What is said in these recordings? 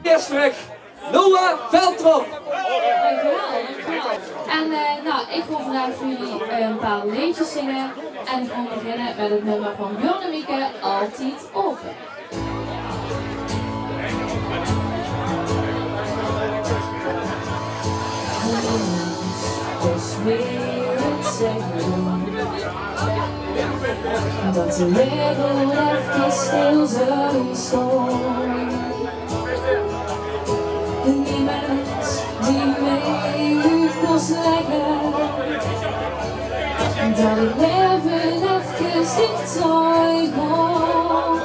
Kerstvrek, Noah Veldtrop. Dankjewel. En nou, ik wil vandaag voor jullie een paar liedjes zingen. En ik ga beginnen met het nummer van Björn en Mieke, Altijd Open. Dus weer het zeggen dat de wereld even stil zou staan. Niemand die mij uit kon leggen dat ik leven even niet zou gaan.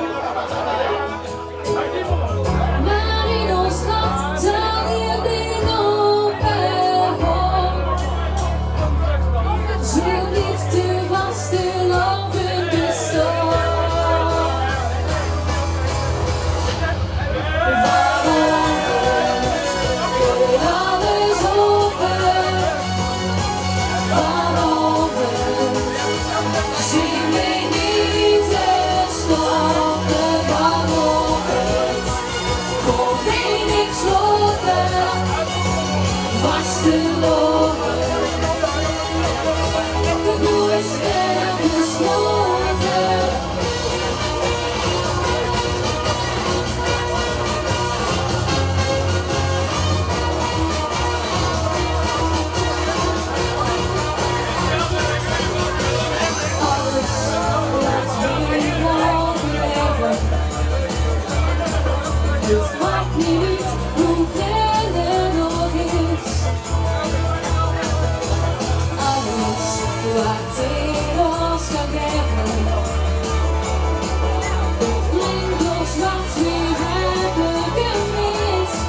Maar in ons hart zal je dingen open gaan. Zo'n liefde was de lopen bestaan. Het maakt niet hoe ver er nog is. Alles wat in ons kan geven. Het brengt ons wat we hebben gemist.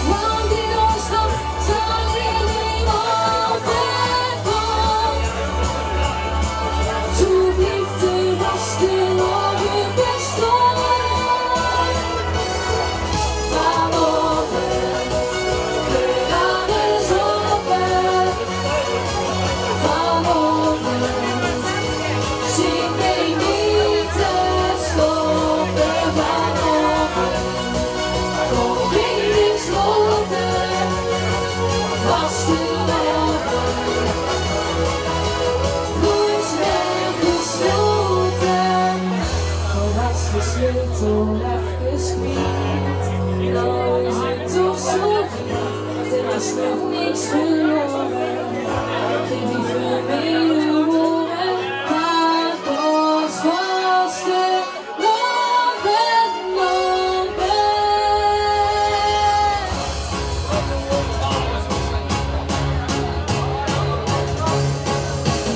Want in ons hart zal iedereen altijd gaan. Zo'n liefde was de logen bestaan. Sleutel even kwijt, nou is het toch zo niet, er was nog niks verloren, geef die vermeden woorden, maar pas was de lopen lopen.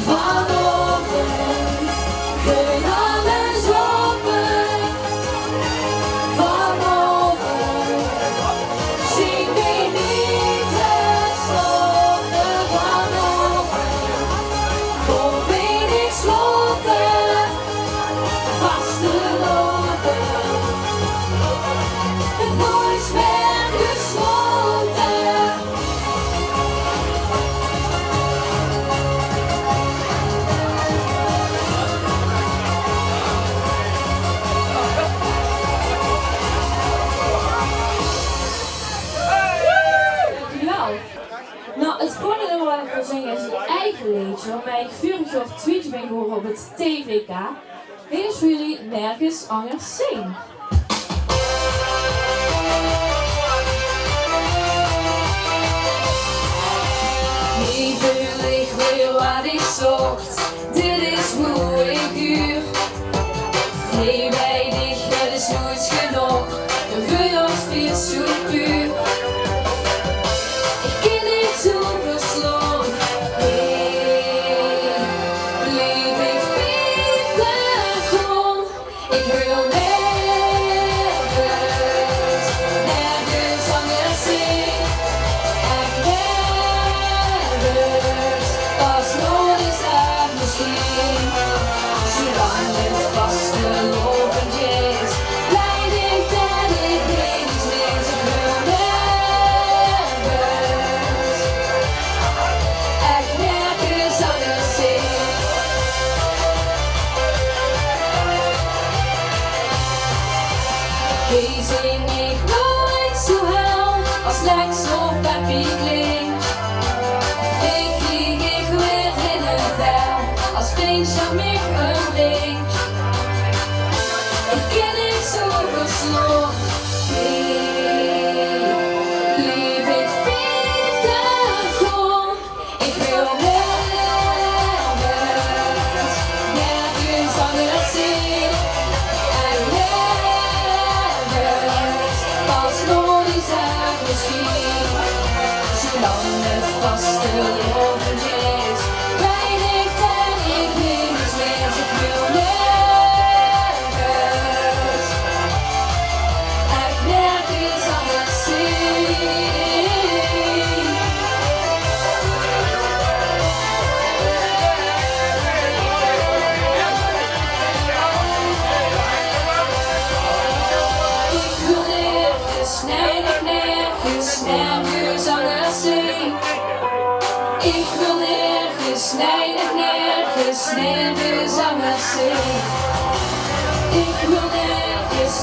Vanochtend ging alles open. Nou, het volgende nummer wat ik wil zingen is een eigen liedje, waarmee ik vurig op tweetje ben gehoord op het TVK. Dit is voor jullie Nergens Anders Zing. Niet voel ik weer wat ik zocht, dit is hoe ik huur. Nee, bij dich, het is nooit genoeg, de vuur is veel zo puur. Hey, zing ik nooit zo hel als Lex of Peppy klinkt. Ik vlieg weer in een vel als Vincent mich umbringt. Ik ken ik zoveel slot. Lief, ik vind de grond. Ik wil nergens anders zien. En nergens als nooit is er misschien. Zolang het vaste lovendje is, weinig en ik niets meer. Ik wil nergens, echt nergens anders zien. Ik wil nergens, nergens anders zien. Ik wil nergens, nergens anders zien. Ik wil nergens,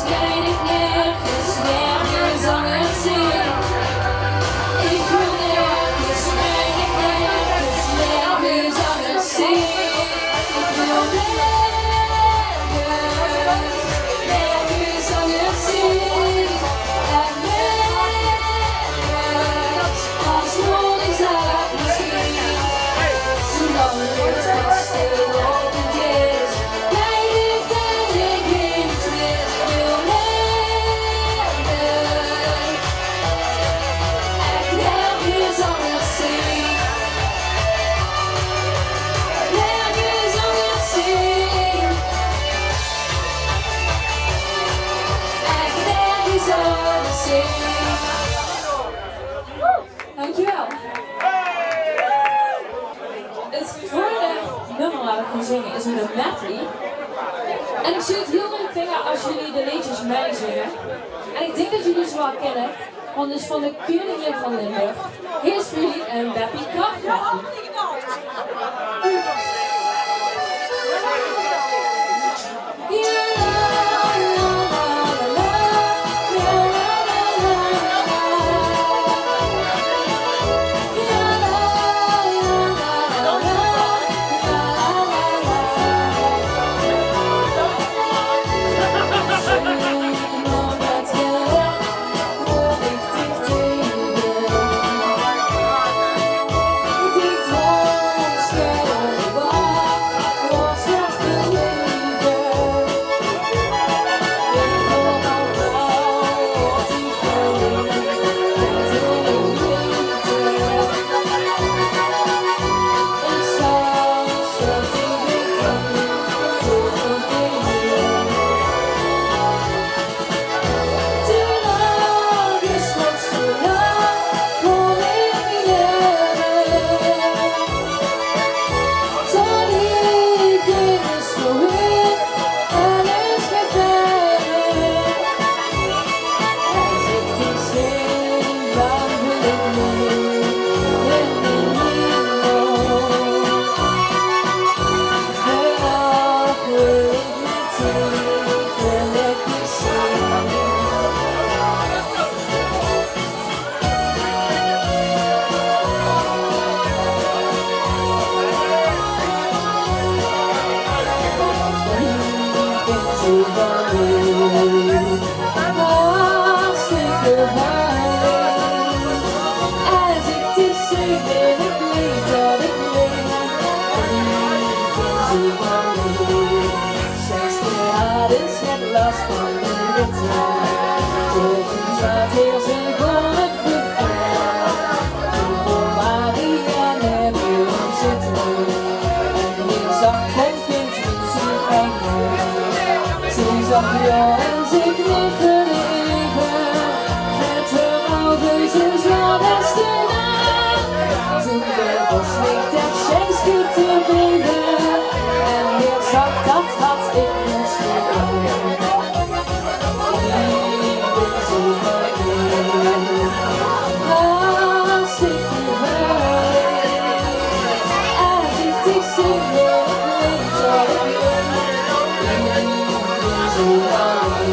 nergens anders zien. Ik wil nergens, nergens anders zien. Ik wil nergens anders zien. En nergens als nooit is er misschien. Zolang het vaste lovendje is, weinig en ik niets meer. Ik wil nergens, echt nergens anders zien. Nergens anders zien. Echt nergens anders zien. Dankjewel. Het volgende nummer waar ik ga zingen is een medley. En ik zou het heel leuk vinden als jullie de liedjes meezingen. En ik denk dat jullie ze wel kennen, want het is van de koningin van Limburg. Hier is voor jullie een Beppie Kracht medley. En ze knikken even met haar ogen, ze zal best erna. Toen de boslicht echt geen schiet te beven en weer zag dat had ik misschien ook. Ik ben zo alleen, als ik nu weet, als ik die zin weet dat ik ben zo alleen.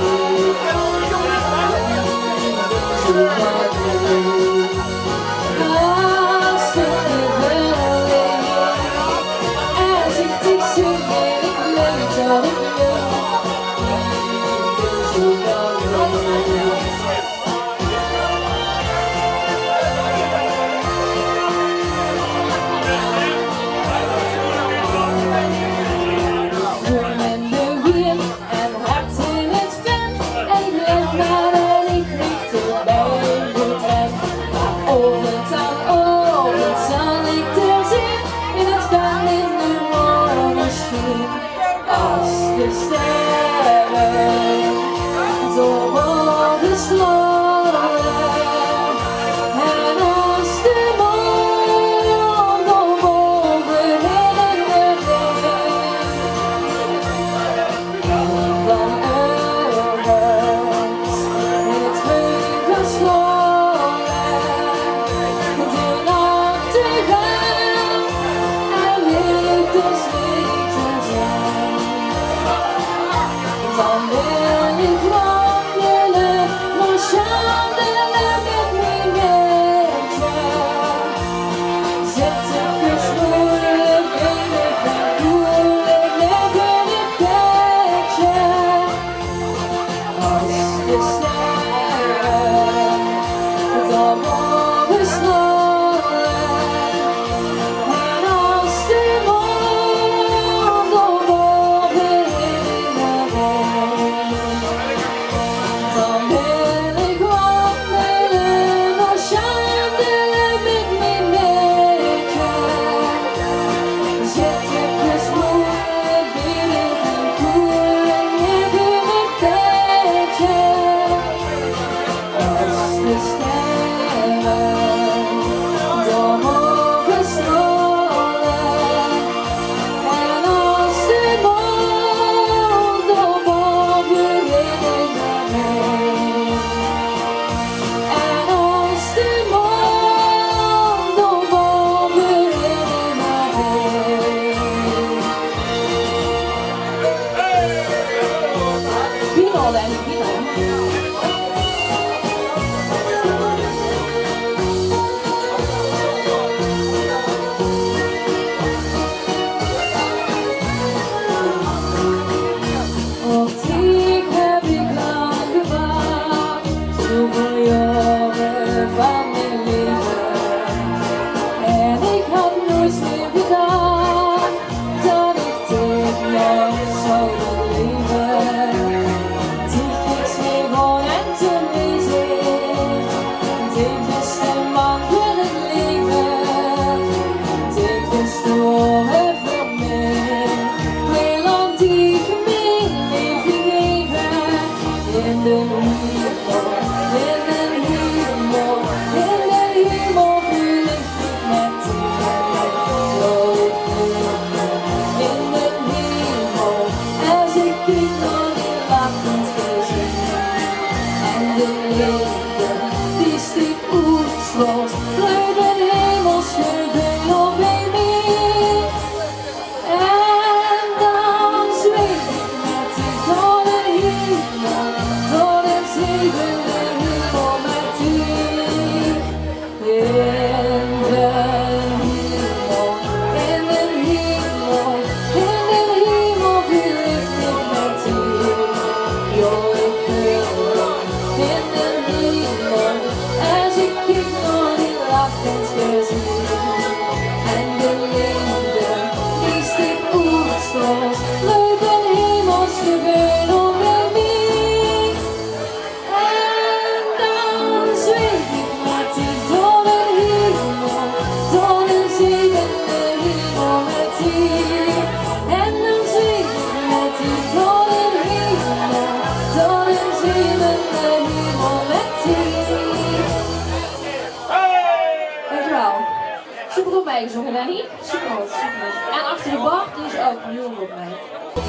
Super op mij gezongen, Danny. Super goed, super goed. En achter de bar, dus ook heel goed op mij.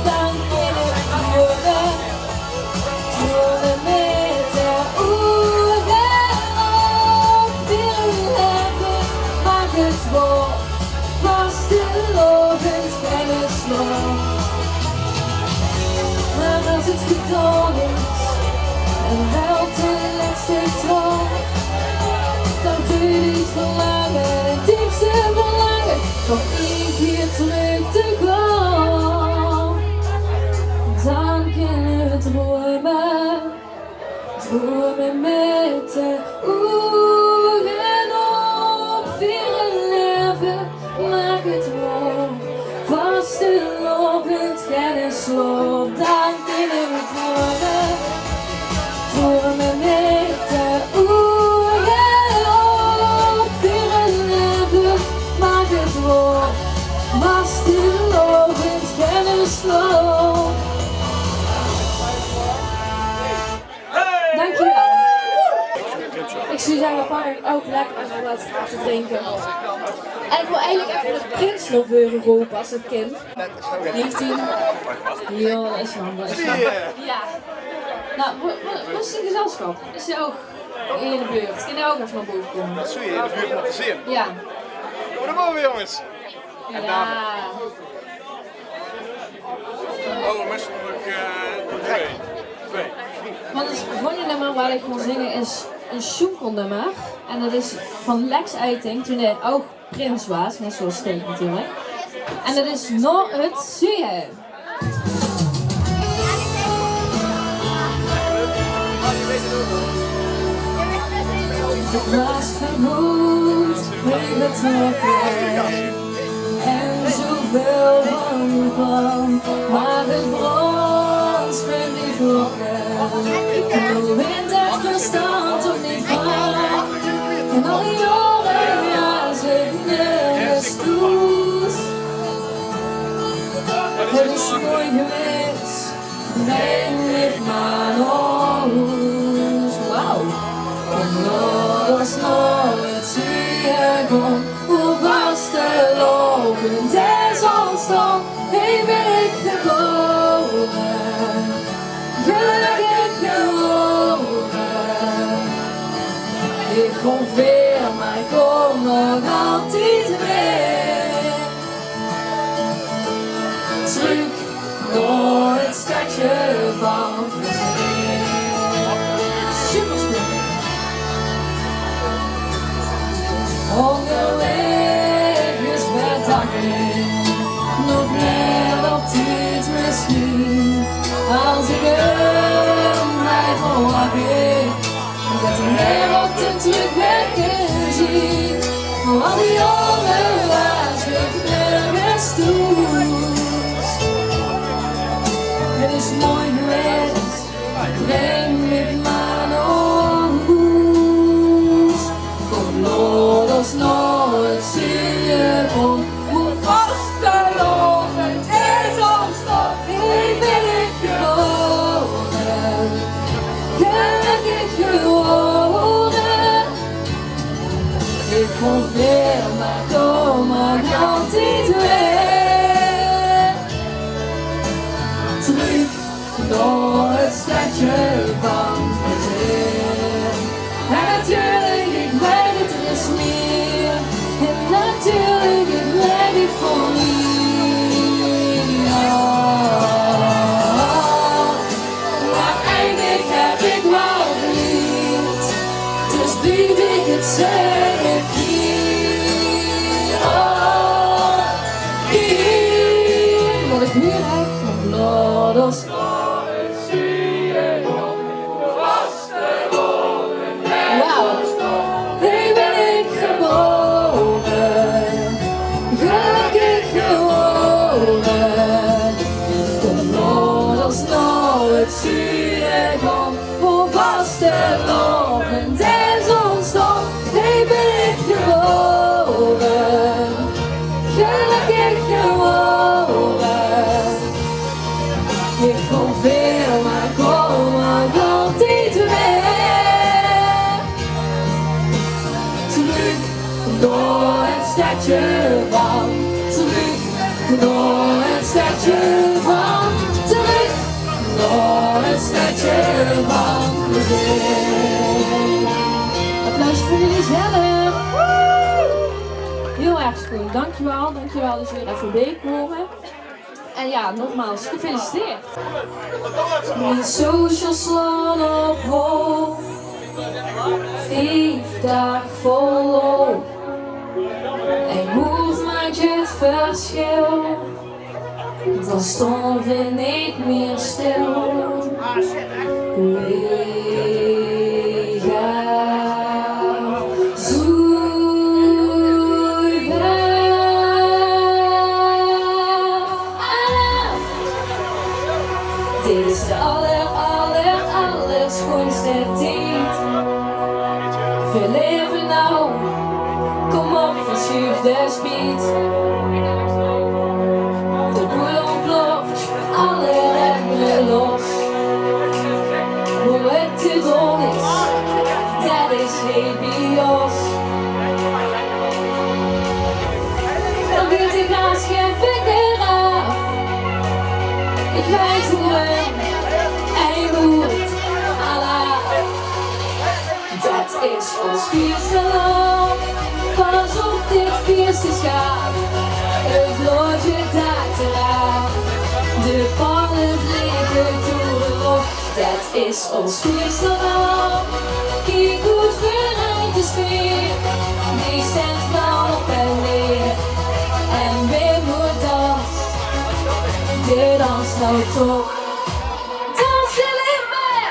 Dan in het worden, zullen met de oren op willen hebben. Maak het woord, vastgelovend kennis nog. Maar als het gedaan is, en wel de laatste trouw, dan kun je niet verlangen, het diepste verlangen, nog één keer terug te gaan. dromen, dromen met de ogen op. Vieren leven, maak het waar. Vastelovend, geen sloop, dan kunnen we dromen. Dromen met de ogen op. Vieren leven, maak het waar. Vastelovend, geen sloop. Dankjewel. Ik zou zeggen, pak ik ook lekker even wat te drinken. En ik wil eigenlijk even de prins nog horen roepen als het kind. 19. Jo, dat is handig. Ja. Nou, wat is die gezelschap? Is die ook in de buurt? Kan die ook even naar boven komen? Dat zul je in de buurt moeten zien. Ja. Kom er boven, jongens. Ja. Oh, meestal nog twee. Want het volgende nummer waar ik wil zingen is een Sjoenkelnummer. En dat is van Lex Uiting toen hij ook prins was, net zoals Steek natuurlijk. En dat is Nog het Zingen. Het was vermoed, meegetrokken. En zoveel van kwam, maar het brons met die vlokken. De wind het verstand op niet van. En al die jaren, ja, ze nergens toes. Het is mooi geweest, breng ik maar naar huis. Wauw. Omdat als nooit zie je kom, hoe vast te lopen desonstand, ik ben ik geboren. Gelukkig geworden. Ik kom weer, maar ik kom nog altijd weer. Terug door het stadje van plezier. Superspeel. Onderweg is met dagen, nog meer op dit misschien. Als ik hem blijf verwachten, dat de wereld een terugweg ziet. Al die jongen was ik nergens toe. Het is mooi geweest, breng ik maar naar huis. Kom los nooit zie je om, hoe vast te lopen is ons stad. Ik ben ik geworden, gelukkig geworden. Ik kom weer, maar kom maar altijd weer. Terug door het stadje van plezier. En natuurlijk, ik weet het er is meer. En natuurlijk, ik weet het voor mij. Maar eigenlijk heb ik wel geleerd. Dus blijf ik het zeggen hier. Hier. Wat ik nu heb van Loders. Ik ben ik geboren, gelukkig geworden. Kom Loders nooit zie ik om, hoe vast en lopend is ons stond. Ik ben ik geboren, gelukkig geworden. Ik kom veel, maar kom ook altijd weer. Terug door het stadje van, terug door het stadje van, terug door het stadje van plezier. Applaus voor jullie zelf. Heel erg goed, dankjewel dat jullie er voorbij komen. En ja, nogmaals, gefeliciteerd. Mijn social slaan op hoog. 5 dagen volop. En moed maakt het verschil. Dan stond we niet meer stil. Dit is de allerschoonste tijd. We leven nou, kom op, verschuif de speed. De boel ontploft, alle remmen los. Hoe het gedron is, dat is geen bios. Dan wordt de gaas geen vinger af. Ik weet hoe hij moet, Allah. Dat is ons vierste land. Pas op dit vierste schaap. Het bloedje daalt eraan. De pannen vliegen door de lucht. Dat is ons vierste land. Kijk goed verrijdt de sfeer. Die stemt knal op en neer. En weer moet danst. De dans nou toch. Dans je lippen!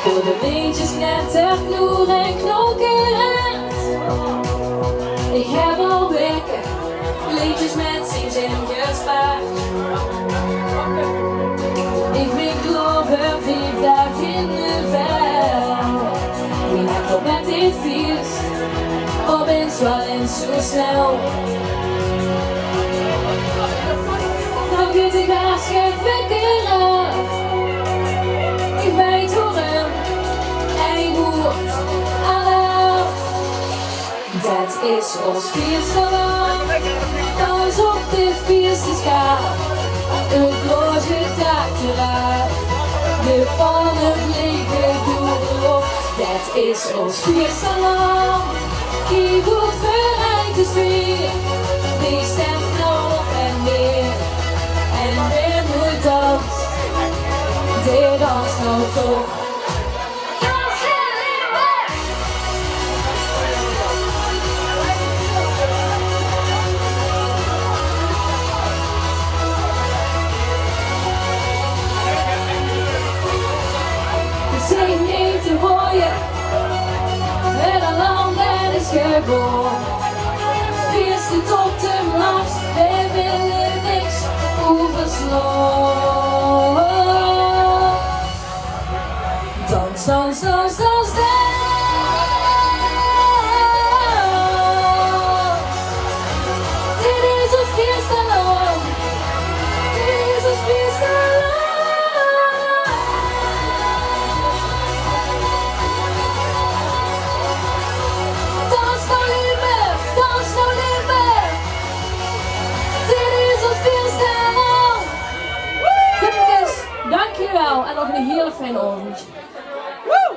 Door de windjes knettert knoer en knokkend. Ik heb al weken liedjes met zin gespaard. Ik ben geloven 5 dagen in de veld. Wie maakt op met dit feest, opeens wel eens zo snel. Dan gaat ik haast geen vinger af. Ik weet hoe hem, hij moet Allah. Dat is ons vierste land. Pas op dit vierste schaap. Het bloedje daalt eraan. De pannen vliegen door de lucht. Dat is ons vierste land. Kijk goed verrijdt de sfeer. Die stemt knal op en neer. En weer moet dans. De dans nou toch. Dans je lippen! Zing niet te mooien, met een land dat is geboren. Vierste tot de mast, we willen niks overslaan. Dans, dans, dans, dans, dans. Dit is ons vierste land. Dit is ons vierste land. Dans nou Limburg, dans nou Limburg. Dit is ons vierste land. Kuppekes, dankjewel en nog een hele fijne avond. Woe!